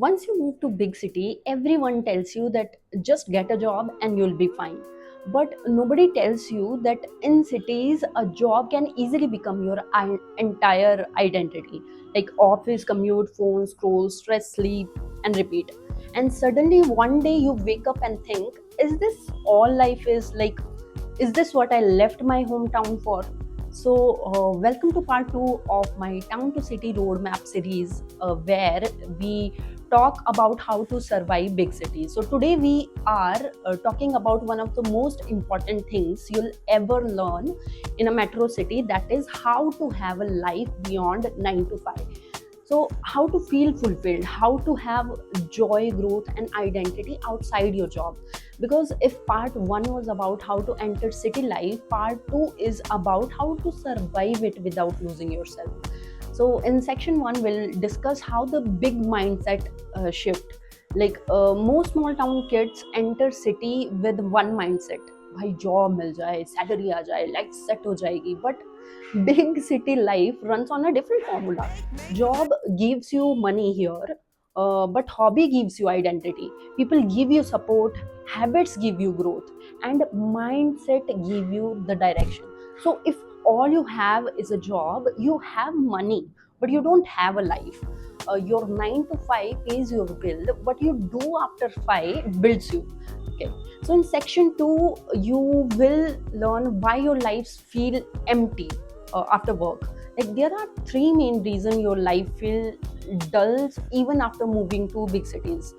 Once you move to big city, everyone tells you that just get a job and you'll be fine. But nobody tells you that in cities a job can easily become your entire identity. Like office, commute, phone, scroll, stress, sleep, and repeat. And suddenly one day you wake up and think, is this all life is? Like, is this what I left my hometown for? So, welcome to part two of my Town to City Roadmap series, where we talk about how to survive big cities. So, today we are talking about one of the most important things you'll ever learn in a metro city, that is, how to have a life beyond 9 to 5. So, how to feel fulfilled, how to have joy, growth, and identity outside your job. Because if part one was about how to enter city life, part two is about how to survive it without losing yourself. So, in section one, we'll discuss how the big mindset shift. Like most small town kids enter city with one mindset, भाई job मिल जाए, salary आ जाए, life set हो जाएगी. But big city life runs on a different formula. Job gives you money here, but hobby gives you identity. People give you support, habits give you growth, and mindset give you the direction. So if all you have is a job, you have money, but you don't have a life. Your 9 to 5 pays your bill. What you do after 5 builds you. Okay. So in section 2, you will learn why your lives feel empty after work. Like there are three main reasons your life feel dulls even after moving to big cities.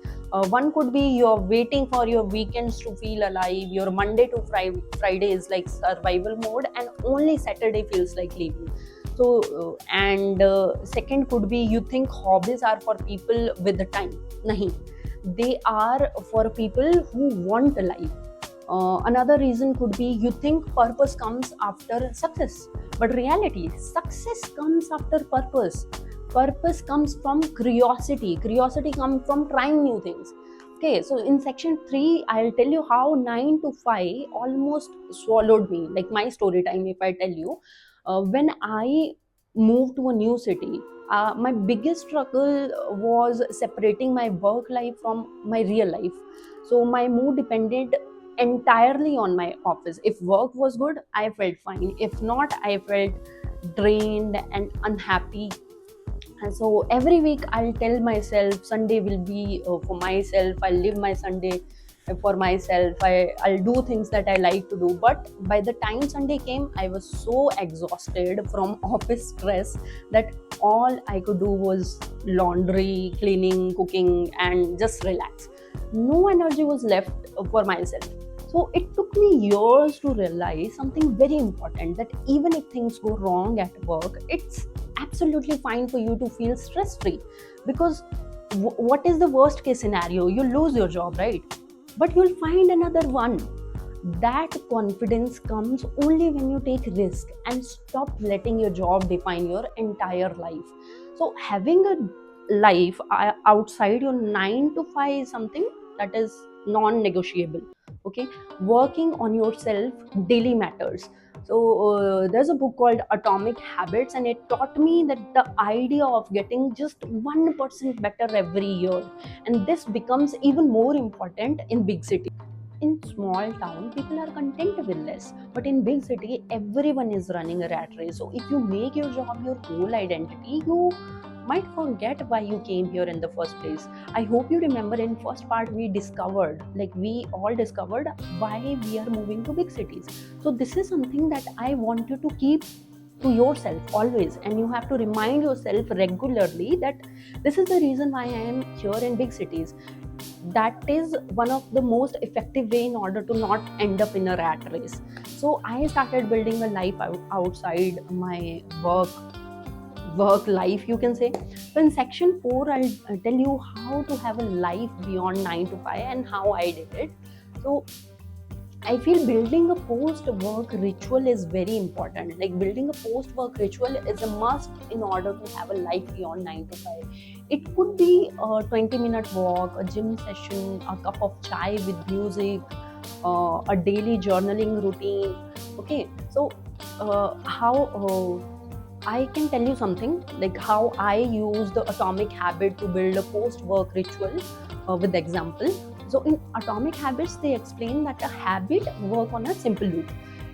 One could be you're waiting for your weekends to feel alive. Your Monday to Friday is like survival mode, and only Saturday feels like leaving. So, and second could be you think hobbies are for people with the time. Nahi, they are for people who want a life. Another reason could be you think purpose comes after success, but reality, success comes after purpose. Purpose comes from curiosity. Curiosity comes from trying new things. Okay, so in section 3, I'll tell you how 9 to 5 almost swallowed me. Like my story time, if I tell you, when I moved to a new city, my biggest struggle was separating my work life from my real life. So my mood depended entirely on my office. If work was good, I felt fine. If not, I felt drained and unhappy. And so every week I'll tell myself Sunday will be for myself. I'll live my Sunday for myself. I'll do things that I like to do. But by the time Sunday came, I was so exhausted from office stress that all I could do was laundry, cleaning, cooking, and just relax. No energy was left for myself. So it took me years to realize something very important, that even if things go wrong at work, it's absolutely fine for you to feel stress free. Because what is the worst case scenario? You lose your job, right? But you'll find another one. That confidence comes only when you take risk and stop letting your job define your entire life. So having a life outside your 9 to 5 is something that is non-negotiable. Okay, working on yourself daily matters. So there's a book called Atomic Habits, and it taught me that the idea of getting just 1% better every year, and this becomes even more important in big cities. In small town, people are content with less, but in big city, everyone is running a rat race. So if you make your job your whole identity, you might forget why you came here in the first place. I hope you remember in first part we discovered, like we all discovered why we are moving to big cities. So this is something that I want you to keep to yourself always, and you have to remind yourself regularly that this is the reason why I am here in big cities. That is one of the most effective way in order to not end up in a rat race. So I started building a life outside my work life, you can say. So in section 4, I'll tell you how to have a life beyond 9 to 5 and how I did it. So I feel building a post work ritual is very important. Like building a post work ritual is a must in order to have a life beyond 9 to 5. It could be a 20-minute walk, a gym session, a cup of chai with music, a daily journaling routine. Okay, so how I can tell you something like how I use the atomic habit to build a post work ritual with example. So in atomic habits, they explain that a habit work on a simple loop: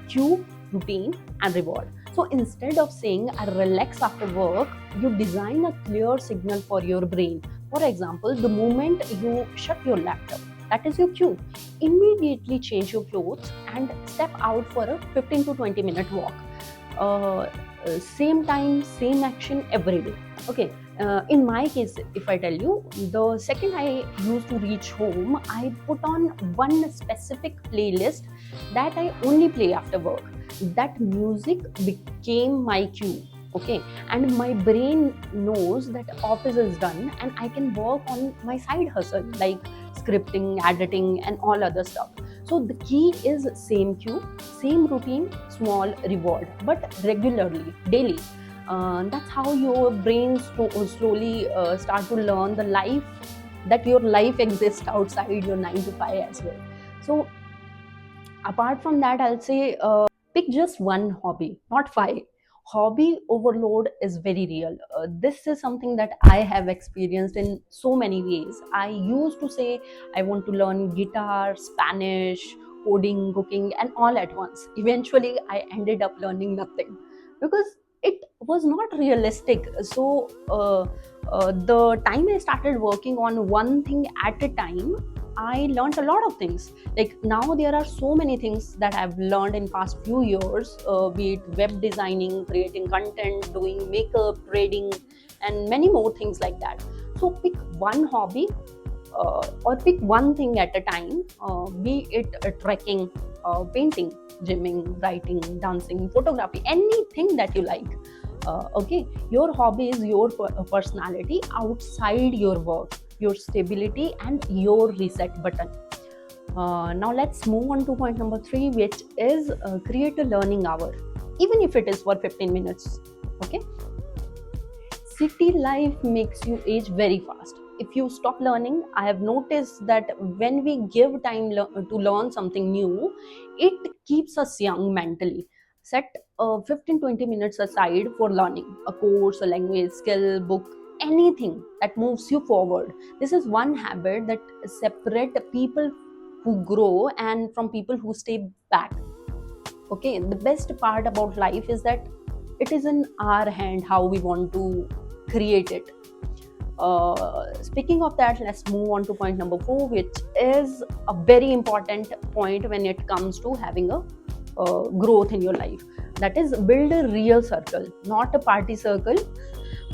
cue, routine, and reward. So instead of saying I relax after work, you design a clear signal for your brain. For example, the moment you shut your laptop, that is your cue. Immediately change your clothes and step out for a 15 to 20-minute walk. Same time, same action every day. Okay. In my case, if I tell you, the second I used to reach home, I put on one specific playlist that I only play after work. That music became my cue. Okay, and my brain knows that office is done and I can work on my side hustle like scripting, editing, and all other stuff. So the key is same cue, same routine, small reward, but regularly, daily. That's how your brain slowly start to learn the life that your life exists outside your 9 to 5 as well. So apart from that, I'll say pick just one hobby, not five. Hobby overload is very real. This is something that I have experienced in so many ways. I used to say I want to learn guitar, Spanish, coding, cooking, and all at once. Eventually, I ended up learning nothing because it was not realistic. So, the time I started working on one thing at a time, I learned a lot of things. Like now there are so many things that I've learned in past few years, be it web designing, creating content, doing makeup, trading, and many more things like that. So pick one hobby, or pick one thing at a time, be it trekking, painting, gymming, writing, dancing, photography, anything that you like. Okay, your hobby is your personality outside your work, your stability, and your reset button. Now let's move on to point number three, which is create a learning hour, even if it is for 15 minutes. Okay, city life makes you age very fast. If you stop learning, I have noticed that when we give time to learn something new, it keeps us young mentally. Set 15-20 minutes aside for learning a course, a language, skill, book, anything that moves you forward. This is one habit that separate people who grow and from people who stay back. Okay, the best part about life is that it is in our hand how we want to create it. Speaking of that, let's move on to point number four, which is a very important point when it comes to having a growth in your life. That is, build a real circle, not a party circle.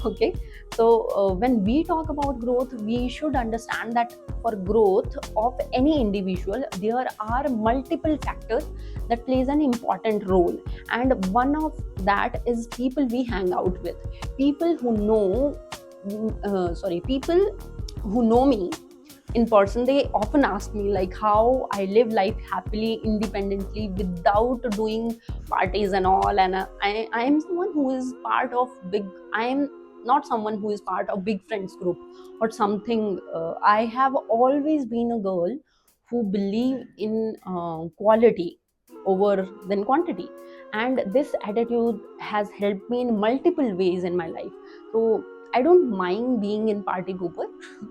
Okay, so when we talk about growth, we should understand that for growth of any individual, there are multiple factors that plays an important role, and one of that is people we hang out with. People who know people who know me in person, they often ask me like how I live life happily, independently, without doing parties and all. And I am someone who is part of big, I am not someone who is part of big friends group or something. I have always been a girl who believe in quality over than quantity, and this attitude has helped me in multiple ways in my life. So I don't mind being in party pooper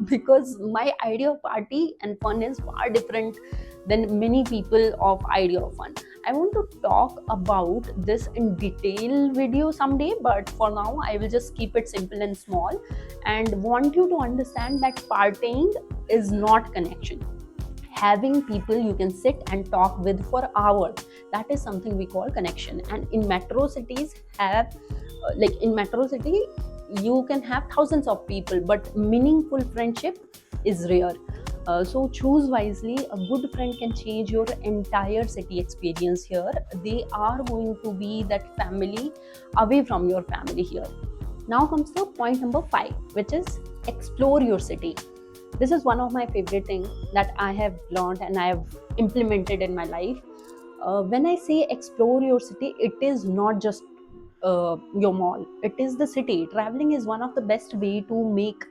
because my idea of party and fun is far different than many people of idea of fun. I want to talk about this in detail video someday, but for now I will just keep it simple and small, and want you to understand that partying is not connection. Having people you can sit and talk with for hours, that is something we call connection. And in metro cities have like in metro city you can have thousands of people, but meaningful friendship is rare. So choose wisely. A good friend can change your entire city experience here. They are going to be that family away from your family here. Now comes the point number five, which is explore your city. This is one of my favorite things that I have learned and I have implemented in my life. When I say explore your city, it is not just your mall, it is the city. Traveling is one of the best way to make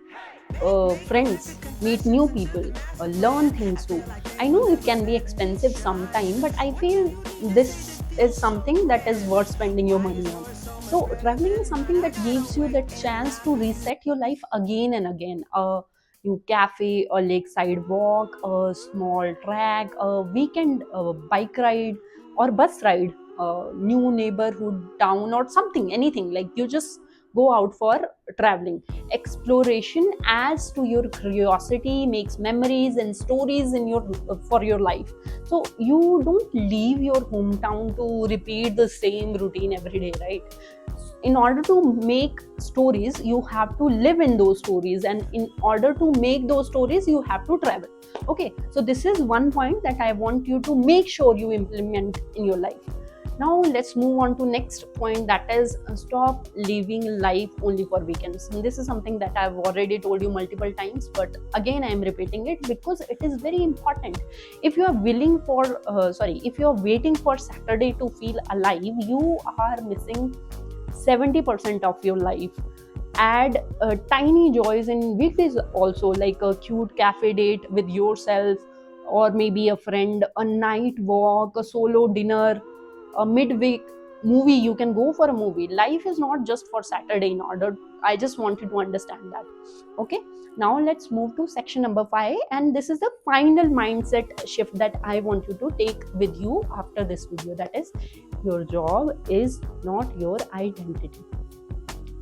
friends, meet new people, learn things too. I know it can be expensive sometime, but I feel this is something that is worth spending your money on. So traveling is something that gives you that chance to reset your life again and again. A new cafe, a lakeside walk, a small track, a weekend bike ride or bus ride, a new neighborhood town or something, anything. Like you just go out for traveling. Exploration adds to your curiosity, makes memories and stories in your for your life. So you don't leave your hometown to repeat the same routine every day, right? In order to make stories, you have to live in those stories, and in order to make those stories, you have to travel. Okay, so this is one point that I want you to make sure you implement in your life. Now let's move on to next point, that is stop living life only for weekends. And this is something that I've already told you multiple times, but again I am repeating it because it is very important. If you are willing for if you are waiting for Saturday to feel alive, you are missing 70% of your life. Add tiny joys in weekdays also, like a cute cafe date with yourself, or maybe a friend, a night walk, a solo dinner, a midweek movie. You can go for a movie. Life is not just for Saturday. In order, I just wanted to understand that. Okay, now let's move to section number 5, and this is the final mindset shift that I want you to take with you after this video. That is, your job is not your identity.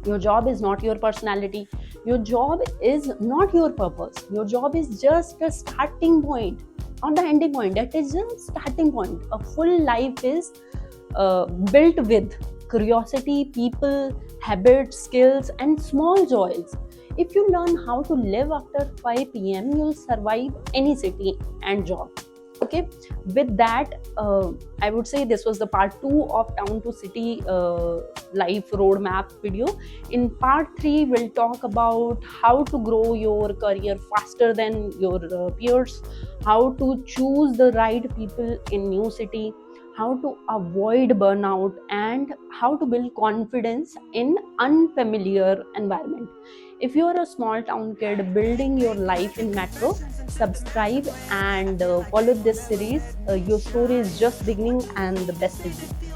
Your job is not your personality. Your job is not your purpose. Your job is just a starting point, not the ending point. That is just starting point. A full life is built with curiosity, people, habits, skills, and small joys. If you learn how to live after 5 p.m., you'll survive any city and job. Okay, with that, I would say this was the part 2 of town to city life roadmap video. In part 3, we'll talk about how to grow your career faster than your peers, how to choose the right people in new city, how to avoid burnout, and how to build confidence in unfamiliar environment. If you are a small town kid building your life in metro, subscribe and follow this series. Your story is just beginning, and the best is yet.